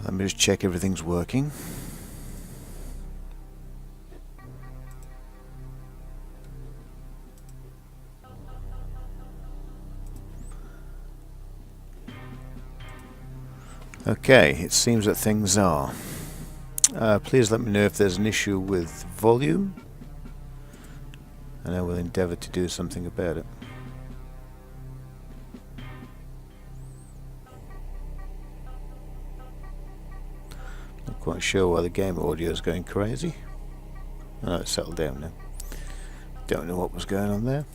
Let me just check everything's working. Okay, it seems that things are. Please let me know if there's an issue with volume, and I will endeavour to do something about it. Not quite sure why the game audio is going crazy. Oh, it's settled down now. Don't know what was going on there.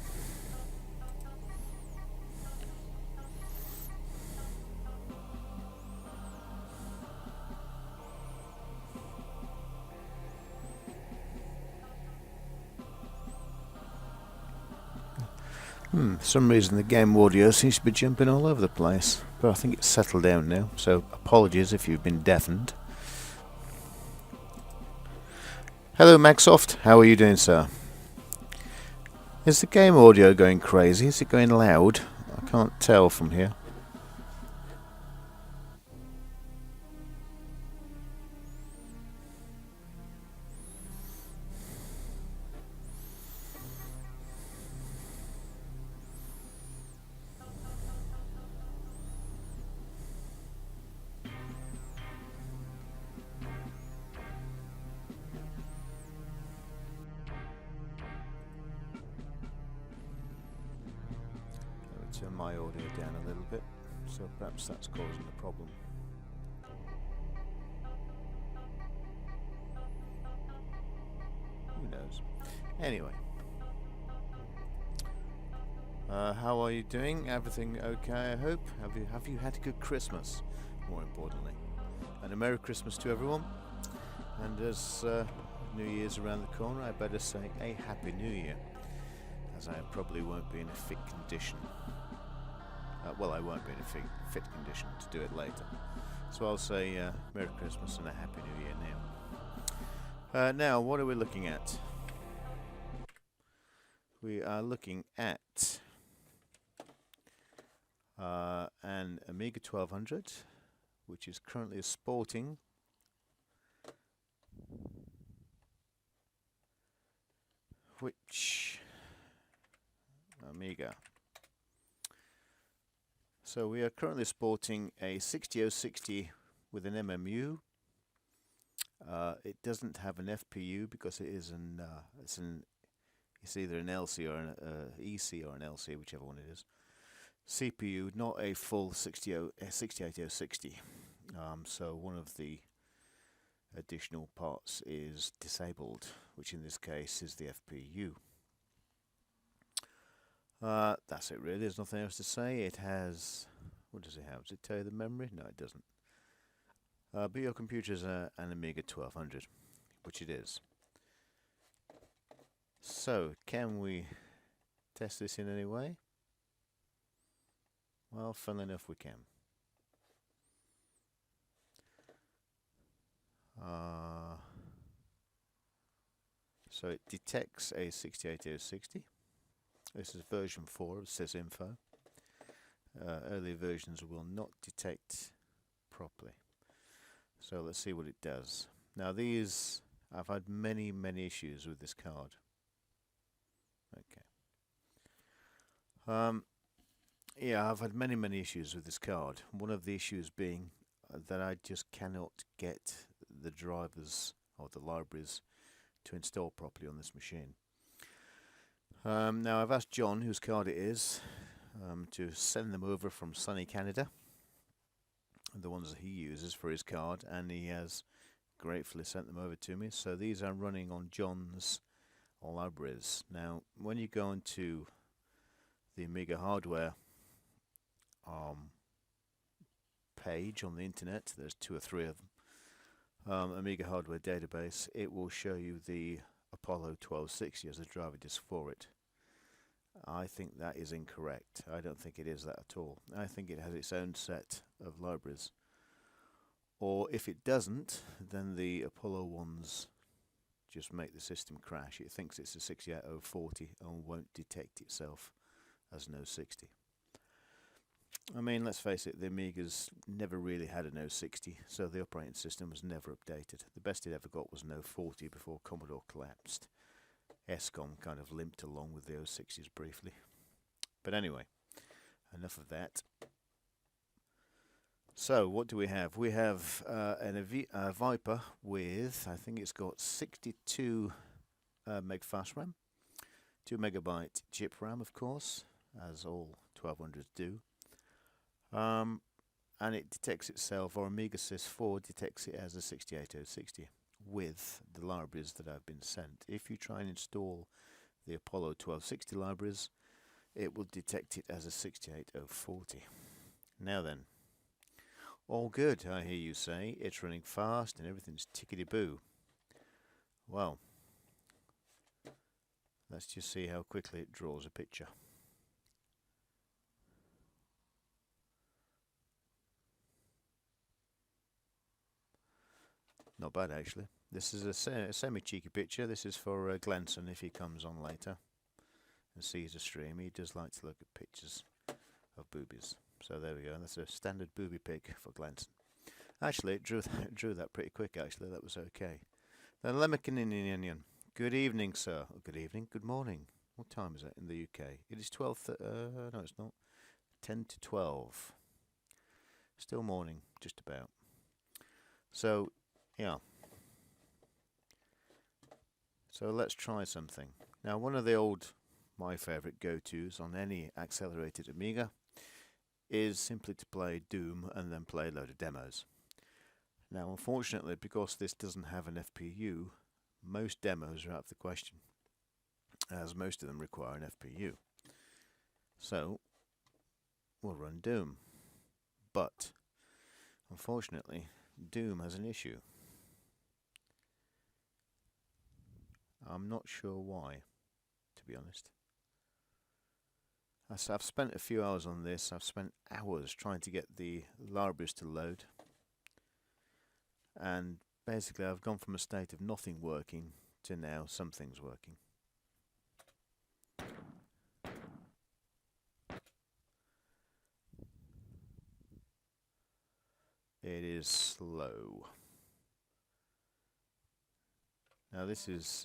For some reason the game audio seems to be jumping all over the place, but I think it's settled down now, so apologies if you've been deafened. Hello Maxsoft, how are you doing, sir? Is the game audio going crazy? Is it going loud? I can't tell from here. Turn my audio down a little bit, so perhaps that's causing the problem. Who knows? Anyway, how are you doing? Everything okay, I hope? Have you had a good Christmas, more importantly? And a Merry Christmas to everyone. And as New Year's around the corner, I better say a Happy New Year, as I probably won't be in a fit condition. Well, I won't be in a fit condition to do it later. So I'll say Merry Christmas and a Happy New Year now. Now, what are we looking at? We are looking at an Amiga 1200, which is currently sporting which Amiga? So we are currently sporting a 60060 with an MMU. It doesn't have an FPU because it is it's either an LC or an EC or an LC, whichever one it is. CPU, not a full 68060. So one of the additional parts is disabled, which in this case is the FPU. That's it really, there's nothing else to say. It has, what does it have? Does it tell you the memory? No, it doesn't. But your computer is an Amiga 1200, which it is. So, can we test this in any way? Well, funnily enough we can. So it detects a 68060. This is version 4 of sysinfo. Earlier versions will not detect properly. So let's see what it does. Now these, I've had many issues with this card. Okay. Yeah, I've had many issues with this card. One of the issues being that I just cannot get the drivers or the libraries to install properly on this machine. Now I've asked John, whose card it is, to send them over from sunny Canada, the ones that he uses for his card, and he has gratefully sent them over to me. So these are running on John's libraries. Now when you go into the Amiga hardware page on the internet, there's 2 or 3 of them, Amiga hardware database, it will show you the Apollo 1260 as a driver disk for it. I think that is incorrect. I don't think it is that at all. I think it has its own set of libraries. Or if it doesn't, then the Apollo ones just make the system crash. It thinks it's a 68040 and won't detect itself as an 060. I mean, let's face it, the Amiga's never really had an 060, so the operating system was never updated. The best it ever got was an 040 before Commodore collapsed. ESCOM kind of limped along with the 060s briefly. But anyway, enough of that. So, what do we have? We have a Viper with, I think it's got 62 meg fast RAM, 2 megabyte chip RAM, of course, as all 1200s do. And it detects itself, or Amiga Sys 4 detects it as a 68060 with the libraries that have been sent. If you try and install the Apollo 1260 libraries, it will detect it as a 68040. Now then, all good, I hear you say. It's running fast and everything's tickety-boo. Well, let's just see how quickly it draws a picture. Not bad, actually. This is a semi-cheeky picture. This is for Glenson if he comes on later and sees a stream. He does like to look at pictures of boobies. So there we go. That's a standard booby pic for Glenson. Actually, it drew that pretty quick, actually. That was okay. Then Lemmicaninian. Good evening, sir. Oh, good evening. Good morning. What time is it in the UK? It is 12... no, it's not. 10 to 12. Still morning, just about. So... yeah. So let's try something. Now, one of my favourite go-tos on any accelerated Amiga is simply to play Doom and then play a load of demos. Now, unfortunately, because this doesn't have an FPU, most demos are out of the question, as most of them require an FPU. So, we'll run Doom. But, unfortunately, Doom has an issue. I'm not sure why, to be honest. I've spent a few hours on this. I've spent hours trying to get the libraries to load. And basically I've gone from a state of nothing working to now something's working. It is slow. Now this is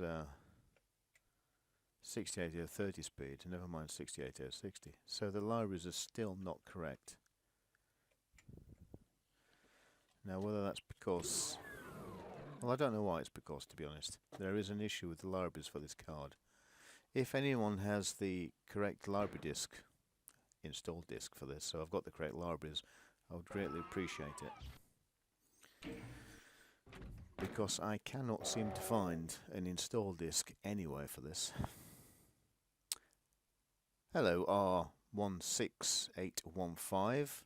68030 speed, never mind 68060. So the libraries are still not correct. Now whether that's because... well, I don't know why it's because, to be honest. There is an issue with the libraries for this card. If anyone has the correct library disk, install disk for this, so I've got the correct libraries, I would greatly appreciate it. Because I cannot seem to find an install disk anywhere for this. Hello R16815.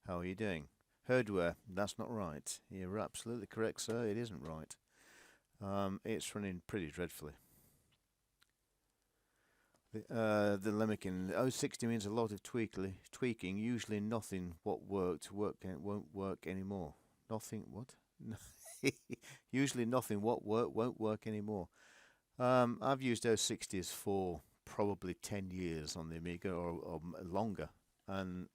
How are you doing? Hardware, that's not right. You're absolutely correct, sir. It isn't right. It's running pretty dreadfully. The Lemmican 060 means a lot of tweaking. Usually nothing what worked won't work anymore. Nothing what? Usually nothing what won't work anymore. I've used 060s for probably 10 years on the Amiga or longer, and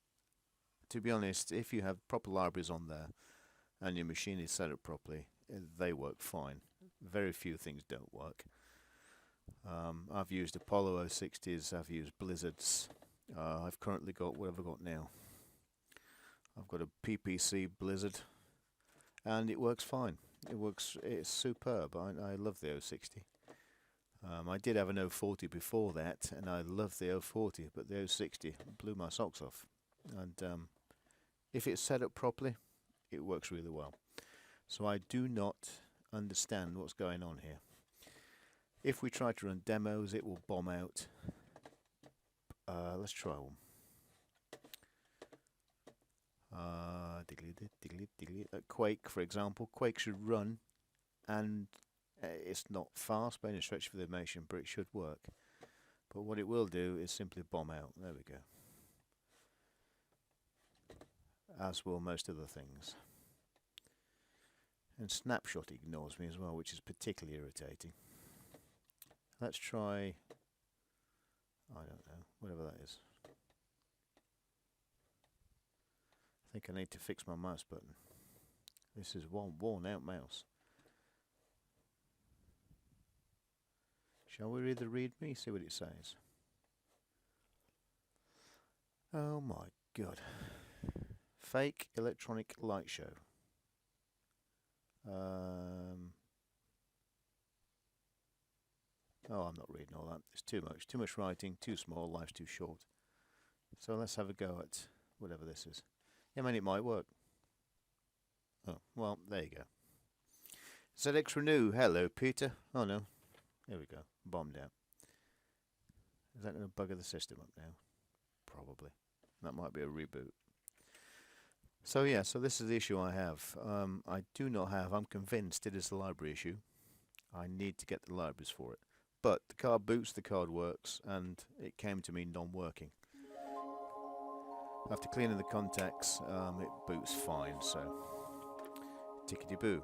to be honest, if you have proper libraries on there and your machine is set up properly, they work fine. Very few things don't work. I've used Apollo 060s, I've used Blizzards. I've currently got, what have I got now? I've got a PPC Blizzard, and it works fine. It's superb. I love the 060. I did have an 040 before that, and I loved the 040, but the 060 blew my socks off. And if it's set up properly, it works really well. So I do not understand what's going on here. If we try to run demos, it will bomb out. Let's try one. Quake, for example. Quake should run, and it's not fast by any stretch of the imagination, but it should work. But what it will do is simply bomb out. There we go. As will most other things. And Snapshot ignores me as well, which is particularly irritating. Let's try, I don't know, whatever that is. think I need to fix my mouse button. This is one worn out mouse. Shall we read the README? See what it says. Oh my god. Fake electronic light show. Oh, I'm not reading all that. It's too much. Too much writing, too small, life's too short. So let's have a go at whatever this is. I mean, it might work. Oh, well, there you go. ZX Renew. Hello, Peter. Oh, no. Here we go. Bombed out. Is that going to bugger the system up now? Probably. That might be a reboot. So, yeah, so this is the issue I have. I do not have, I'm convinced it is the library issue. I need to get the libraries for it. But the card boots, the card works, and it came to me non-working. After cleaning the contacts, it boots fine, so tickety-boo.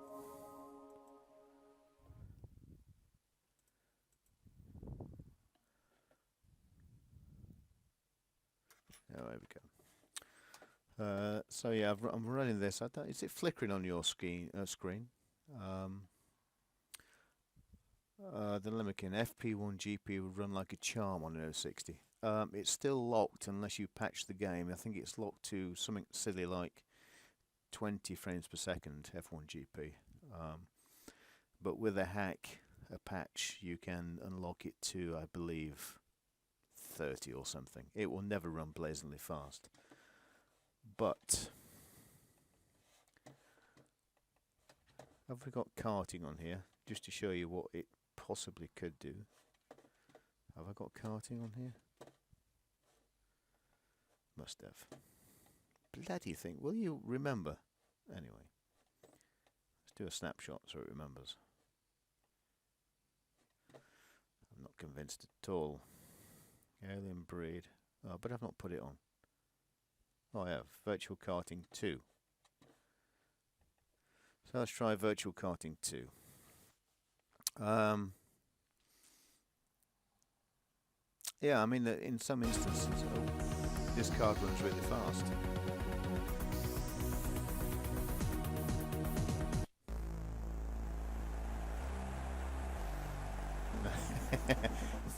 Oh, there we go. So yeah, I'm running this. Is it flickering on your screen? The Limerick FP1GP would run like a charm on an 060. It's still locked unless you patch the game. I think it's locked to something silly like 20 frames per second, F1GP. But with a patch, you can unlock it to, I believe, 30 or something. It will never run blazingly fast. But have we got karting on here? Just to show you what it possibly could do. Have I got karting on here? Must have. Bloody thing. Will you remember? Anyway. Let's do a snapshot so it remembers. I'm not convinced at all. Alien breed. Oh, but I've not put it on. Oh, I have. Virtual Karting 2. So let's try Virtual Karting 2. Yeah, I mean, in some instances, this card runs really fast.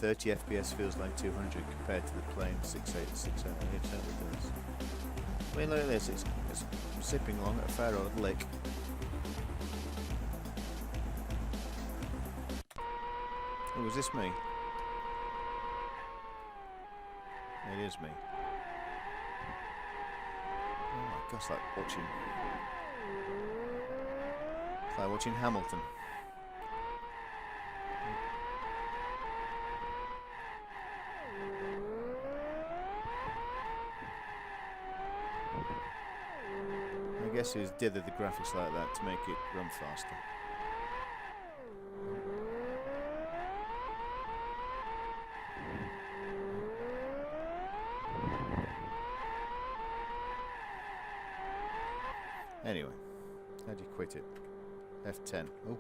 .30 FPS feels like 200 compared to the plain 686. It certainly does. I mean, look at this. It's zipping along at a fair old lick. Oh, was this me? It is me. Oh my gosh, it's like watching Hamilton. I guess he did the graphics like that to make it run faster. Anyway, how do you quit it? F10. Oh.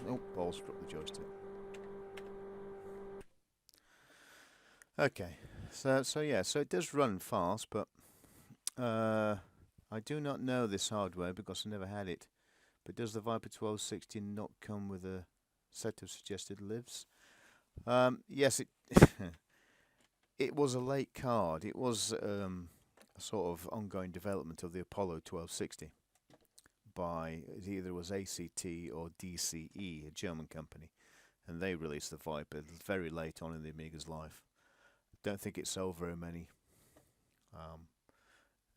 Oh, balls struck the joystick. Okay, so yeah, so it does run fast, but I do not know this hardware because I never had it. But does the Viper 1260 not come with a set of suggested libs? Yes, it it was a late card. It was a sort of ongoing development of the Apollo 1260 by either it was ACT or DCE, a German company, and they released the Viper very late on in the Amiga's life. Don't think it sold very many.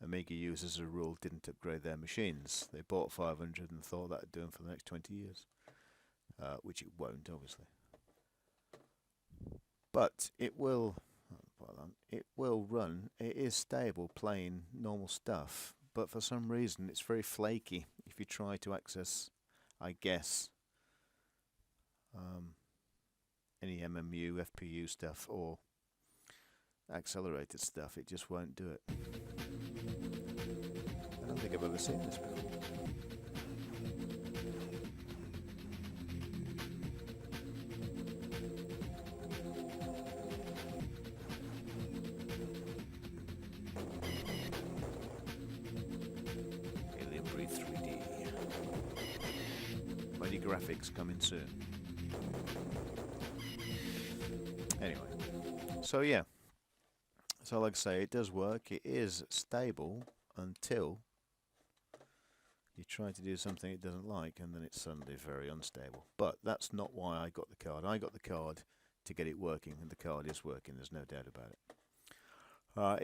Amiga users, as a rule, didn't upgrade their machines. They bought 500 and thought that would do them for the next 20 years, which it won't, obviously. But it will run. It is stable, playing normal stuff, but for some reason it's very flaky if you try to access, I guess, any MMU, FPU stuff or accelerated stuff. It just won't do it. I don't think I've ever seen this before. graphics coming soon. Anyway, so yeah, so like I say, it does work. It is stable until you try to do something it doesn't like, and then it's suddenly very unstable. But that's not why I got the card. I got the card to get it working, and the card is working, there's no doubt about it.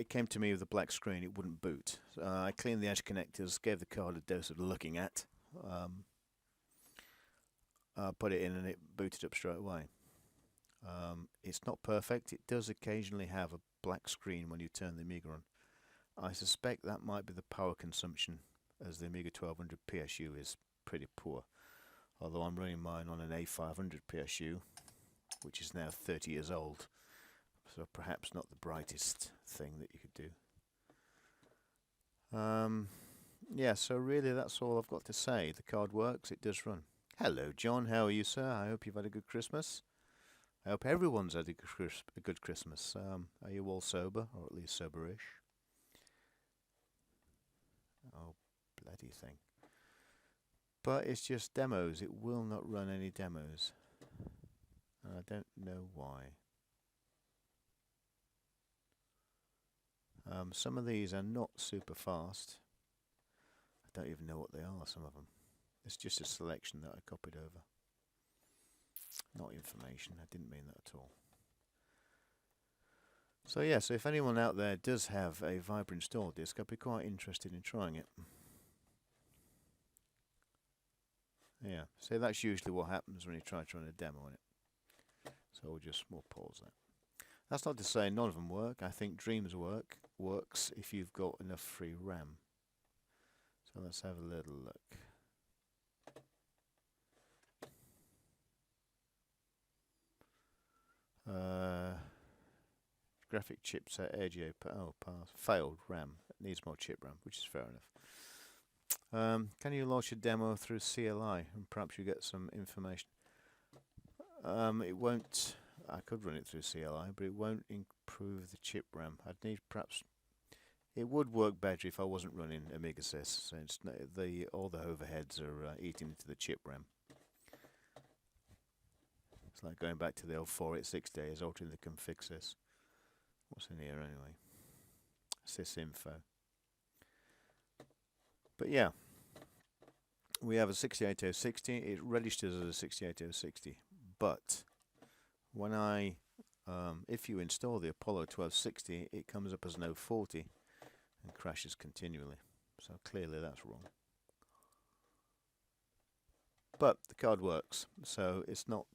It came to me with a black screen, it wouldn't boot. I cleaned the edge connectors, gave the card a dose of looking at, put it in, and it booted up straight away. It's not perfect, it does occasionally have a black screen when you turn the Amiga on. I suspect that might be the power consumption, as the Amiga 1200 PSU is pretty poor. Although I'm running mine on an A500 PSU, which is now 30 years old, so perhaps not the brightest thing that you could do. Yeah, so really that's all I've got to say. The card works, it does run. Hello John, how are you, sir? I hope you've had a good Christmas. I hope everyone's had a good Christmas. Are you all sober, or at least soberish? Oh, bloody thing. But it's just demos, it will not run any demos. And I don't know why. Some of these are not super fast. I don't even know what they are, some of them. It's just a selection that I copied over. Not information, I didn't mean that at all. So yeah, so if anyone out there does have a Viper install disk, I'd be quite interested in trying it. Yeah, so that's usually what happens when you try to run a demo on it. So we'll pause that. That's not to say none of them work. I think Dreams works if you've got enough free RAM. So let's have a little look. Graphic chipset AGA failed RAM. It needs more chip RAM, which is fair enough. Can you launch a demo through CLI and perhaps you get some information? It won't. I could run it through CLI, but it won't improve the chip RAM. I'd need perhaps. It would work better if I wasn't running Amiga Sys. So it's all the overheads are eating into the chip RAM. It's like going back to the old 486 days, altering the config sys. What's in here anyway? Sysinfo. But yeah, we have a 68060. It registers as a 68060, but when if you install the Apollo 1260, it comes up as an 040 and crashes continually. So clearly that's wrong. But the card works, so it's not.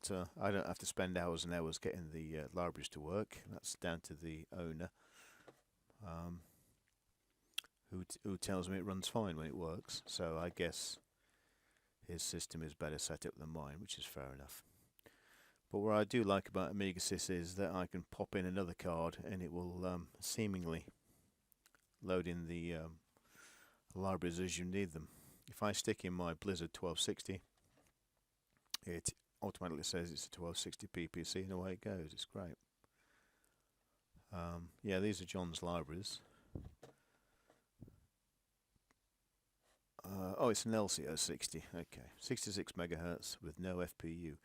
I don't have to spend hours and hours getting the libraries to work. That's down to the owner, who tells me it runs fine when it works. So I guess his system is better set up than mine, which is fair enough. But what I do like about Amiga Sys is that I can pop in another card and it will seemingly load in the libraries as you need them. If I stick in my Blizzard 1260, it automatically says it's a 1260 PPC and away it goes. It's great. Yeah, these are John's libraries. Oh, it's an LCO60. Okay, 66 megahertz with no FPU.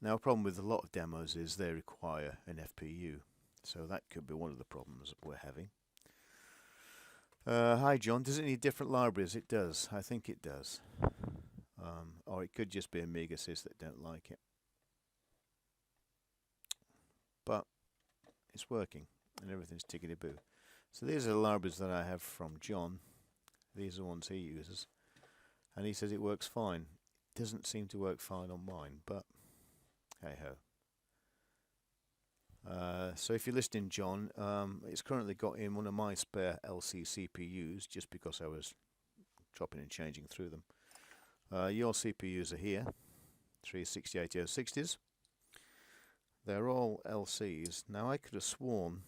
Now, a problem with a lot of demos is they require an FPU, so that could be one of the problems that we're having. Hi John, does it need different libraries? It does, I think it does. Or it could just be Amiga Sys that don't like it. But it's working and everything's tickety-boo. So these are the libraries that I have from John. These are the ones he uses. And he says it works fine. It doesn't seem to work fine on mine, but hey-ho. So if you're listening, John, it's currently got in one of my spare LC CPUs, just because I was chopping and changing through them. Your CPUs are here, 3 68060s. They're all LCs. Now I could have sworn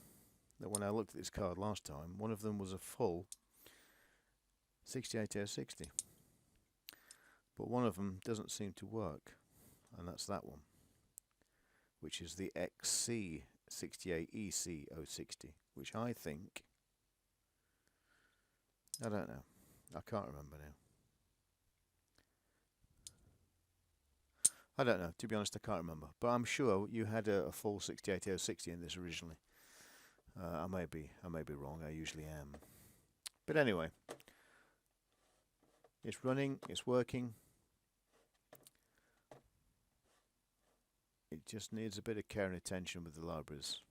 that when I looked at this card last time, one of them was a full 68060. But one of them doesn't seem to work, and that's that one, which is the XC68EC060, which I think, I don't know, I can't remember now. I don't know, to be honest I can't remember, but I'm sure you had a full 68060 in this originally. I may be wrong, I usually am. But anyway, it's running, it's working. It just needs a bit of care and attention with the libraries.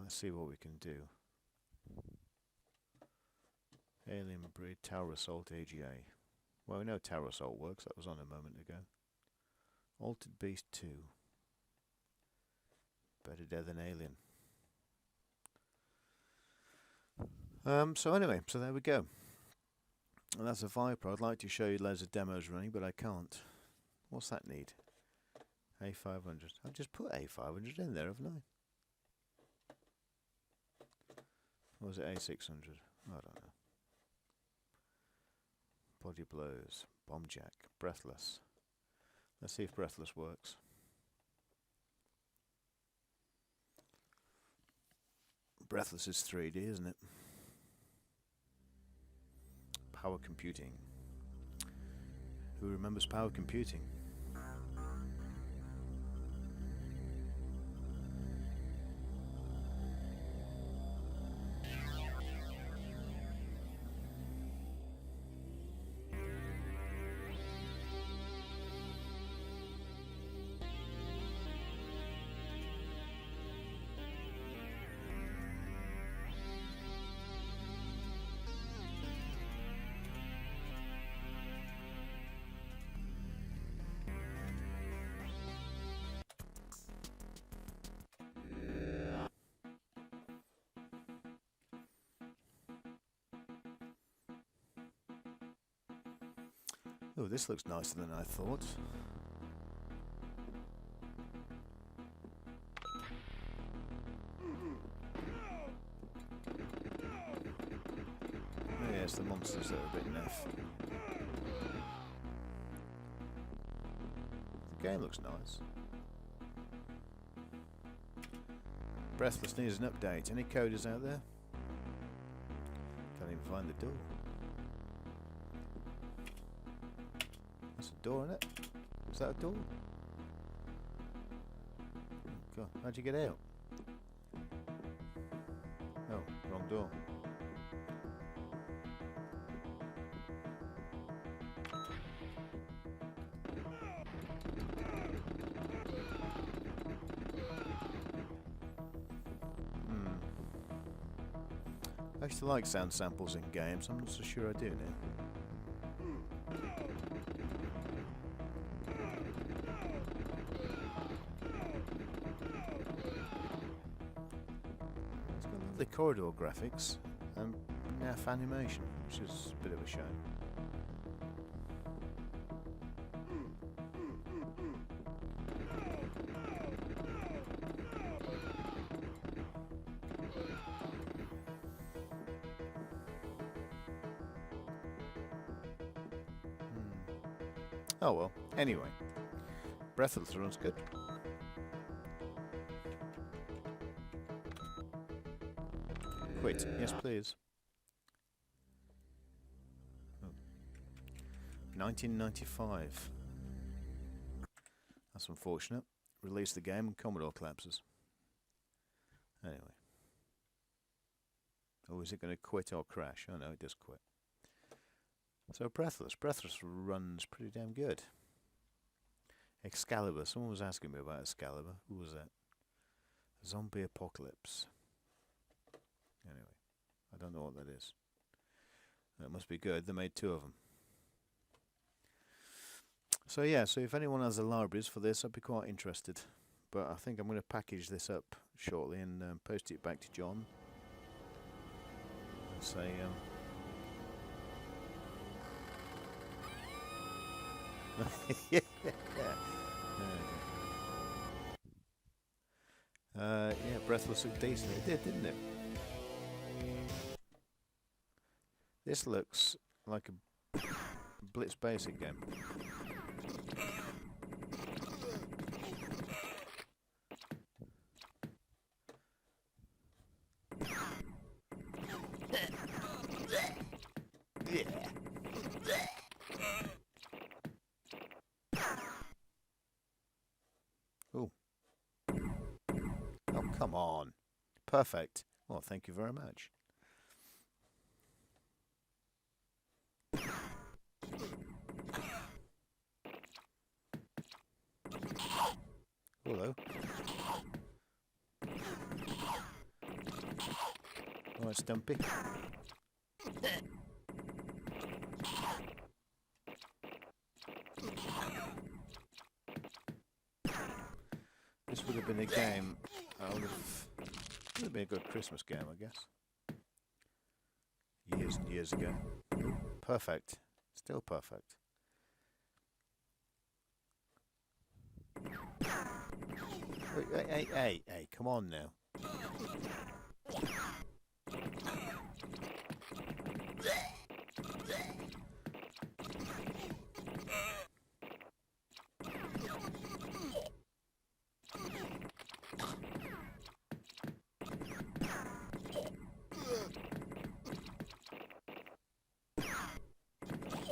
Let's see what we can do. Alien Breed, Tower Assault AGA. Well, we know Tower Assault works, that was on a moment ago. Altered Beast 2. Better dead than Alien. So anyway, so there we go. And that's a Viper. I'd like to show you loads of demos running, but I can't. What's that need? A500. I've just put A500 in there, haven't I? Or was it A600? I don't know. Body Blows, Bomb Jack, Breathless. Let's see if Breathless works. Breathless is 3D, isn't it? Power computing. Who remembers power computing? Oh, this looks nicer than I thought. Oh yes, the monsters that are a bit naff. The game looks nice. Breathless needs an update. Any coders out there? Can't even find the door. That's a door, isn't it? Is that a door? Oh, God, how'd you get out? Oh, wrong door. I used to like sound samples in games. I'm not so sure I do now. The corridor graphics and naff animation, which is a bit of a shame. Oh well, anyway, Breathless runs good. Quit, yes please. Oh. 1995. That's unfortunate. Release the game and Commodore collapses. Anyway. Oh, is it going to quit or crash? Oh no, it does quit. So Breathless. Breathless runs pretty damn good. Excalibur. Someone was asking me about Excalibur. Who was that? Zombie Apocalypse. Anyway, I don't know what that is. That must be good. They made 2 of them. So yeah, so if anyone has the libraries for this, I'd be quite interested. But I think I'm going to package this up shortly and post it back to John. And say... yeah. Yeah, Breathless looked decent. It did, didn't it? This looks like a Blitz Basic game. Yeah. on. Perfect. Well, thank you very much. Hello. Right, Stumpy. This would have been a game would have been a good Christmas game, I guess. Years and years ago. Perfect. Still perfect. Wait, hey, come on now.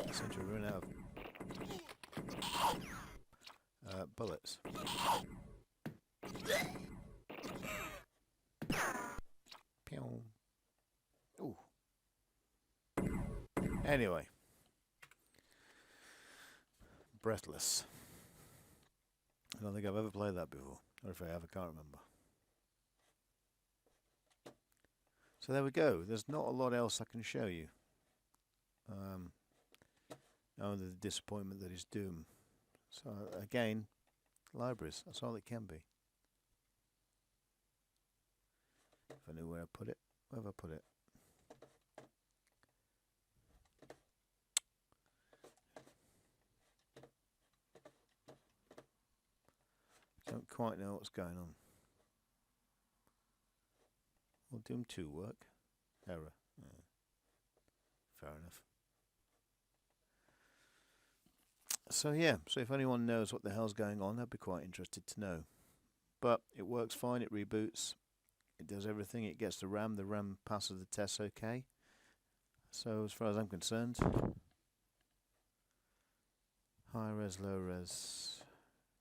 I seem to run out of bullets. Pew. Ooh. Anyway. Breathless. I don't think I've ever played that before. Or if I have, I can't remember. So there we go. There's not a lot else I can show you. Only the disappointment that is Doom. So again, libraries. That's all it can be. If I knew where I put it. Where have I put it? Don't quite know what's going on. Will Doom 2 work? Error. Yeah. Fair enough. So yeah, so if anyone knows what the hell's going on, I'd be quite interested to know. But it works fine, it reboots, it does everything, it gets the RAM passes the tests okay. So as far as I'm concerned, high res, low res,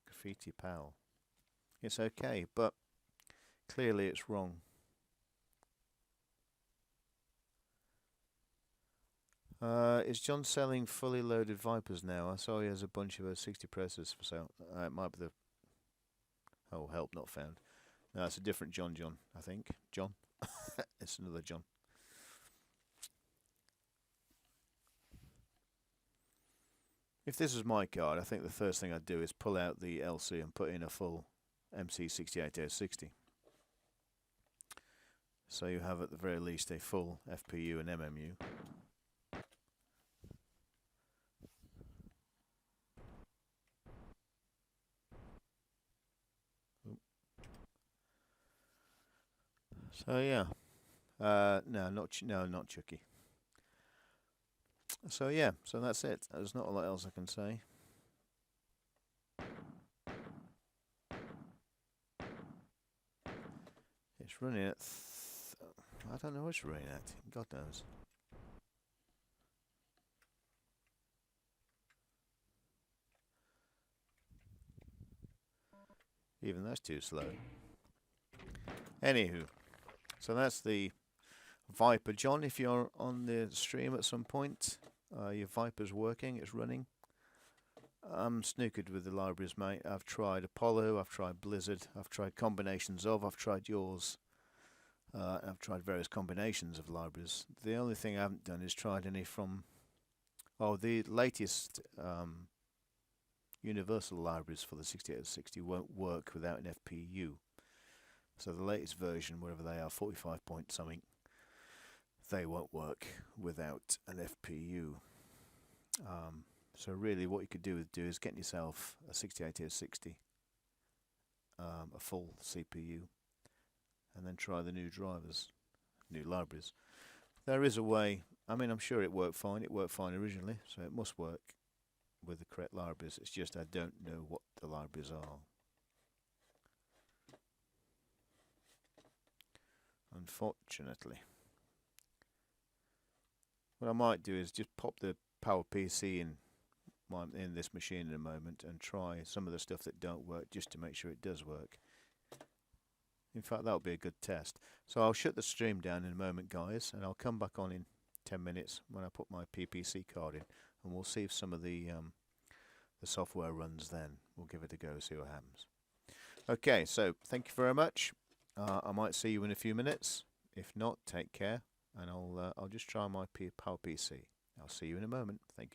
graffiti pal. It's okay, but clearly it's wrong. Is John selling fully loaded Vipers now? I saw he has a bunch of 60 processors for sale. It might be the... Oh, help not found. No, it's a different John, I think. John? It's another John. If this was my card, I think the first thing I'd do is pull out the LC and put in a full MC6860. So you have at the very least a full FPU and MMU. So yeah, no, not Chucky. So yeah, so that's it. There's not a lot else I can say. It's running at... I don't know what it's running at. God knows. Even that's too slow. Anywho, so that's the Viper. John, if you're on the stream at some point, your Viper's working, it's running. I'm snookered with the libraries, mate. I've tried Apollo, I've tried Blizzard, I've tried combinations of, I've tried yours. I've tried various combinations of libraries. The only thing I haven't done is tried any from... Oh, the latest universal libraries for the 6860 won't work without an FPU. So the latest version, wherever they are, 45 point something, they won't work without an FPU. So really what you could do is get yourself a 6860, a full CPU, and then try the new drivers, new libraries. There is a way. I mean, I'm sure it worked fine. It worked fine originally, so it must work with the correct libraries. It's just I don't know what the libraries are. Unfortunately. What I might do is just pop the PowerPC in this machine in a moment and try some of the stuff that don't work just to make sure it does work. In fact, that'll be a good test. So I'll shut the stream down in a moment, guys, and I'll come back on in 10 minutes when I put my PPC card in, and we'll see if some of the software runs then. We'll give it a go, see what happens. Okay, so thank you very much. I might see you in a few minutes. If not, take care, and I'll just try my PowerPC. I'll see you in a moment. Thank you very much.